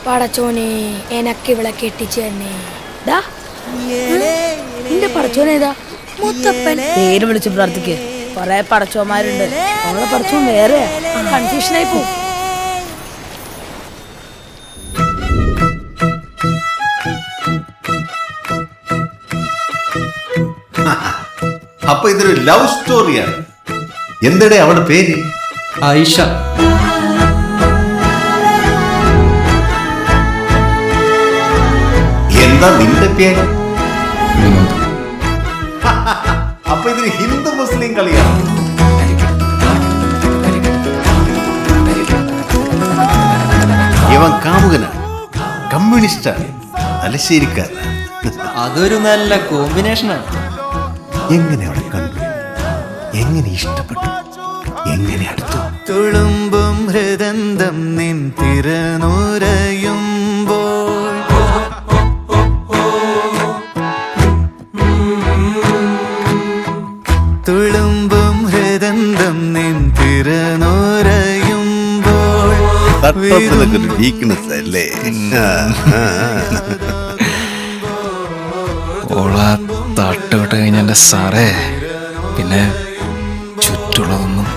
പടച്ചോനെ എനക്ക് ഇവളെ കെട്ടിച്ചു തന്നെ. നിന്റെ പടച്ചോനേതാ? മുത്തപ്പൻ. പേര് വിളിച്ച് പ്രാർത്ഥിക്ക്. കൊറേ പടച്ചോന്മാരുണ്ട്. അവളെ പടച്ചോൻ വേറെ. കൺഫ്യൂഷനായി പോവും. അപ്പൊ ഇതൊരു ലവ് സ്റ്റോറിയാണ്. എന്തടെ അവളുടെ പേര്? ആയിഷ. എന്താ നിന്റെ പേര്? അപ്പൊ ഇതൊരു ഹിന്ദു മുസ്ലിം കളിയാണ്. ഇവൻ കാമുകനാണ്, കമ്മ്യൂണിസ്റ്റാണ്, തലശ്ശേരിക്കാരനാണ്. അതൊരു നല്ല കോമ്പിനേഷനാണ്. എങ്ങനെ അവളെ കണ്ടു, എങ്ങനെ ഇഷ്ടപ്പെട്ടു, എങ്ങനെ അടുത്തു? തുളുമ്പും ഹൃദന്തം നിൻ തിരനുരയുമ്പോൾ തുളുമ്പും ഹൃദന്തം നിൻ തിരനുരയുമ്പോൾ വീക്ക്നെസ് അല്ലേ? ഓള തട്ടുവിട്ട് കഴിഞ്ഞ എൻ്റെ സാറേ, പിന്നെ ചുറ്റുള്ളതൊന്നും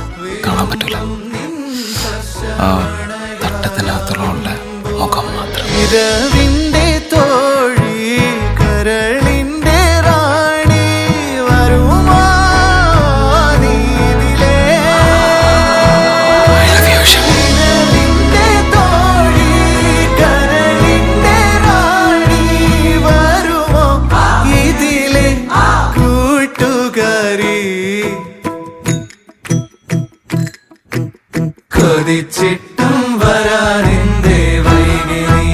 കാണാൻ പറ്റില്ല. ആ തട്ടത്തിനകത്തുള്ള മുഖം മാത്രം. ഇരവിന്റെ തോഴി കരളിന്റെ റാണി വരുമാ നീതിലേ. ഇരവിന്റെ തോഴി കരളിന്റെ റാണി വരുമോ ഇതിലെ കൂട്ടുകാരി. കൊതിച്ചിട്ടും വരാനിന്റെ വൈകിനി,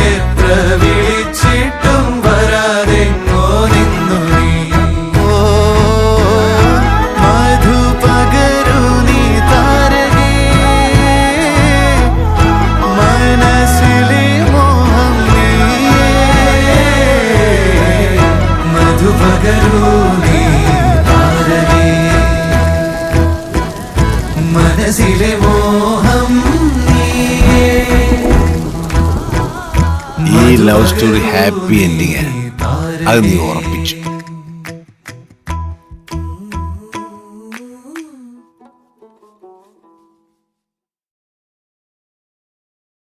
എത്ര വിളിച്ചിട്ടും വരാതെങ്ങോ നിന്നു നീ. ഓ മധു പകരു നീ താരകേ, മനസ്സിലെ മോഹം നീയേ. മധു പകരു നീ താരകേ, മനസ്സിലെ മോഹം നീയേ. ഈ ലവ് സ്റ്റോറി ഹാപ്പി എൻഡിങ് ആണ്, അത് നീ ഉറപ്പിച്ചു.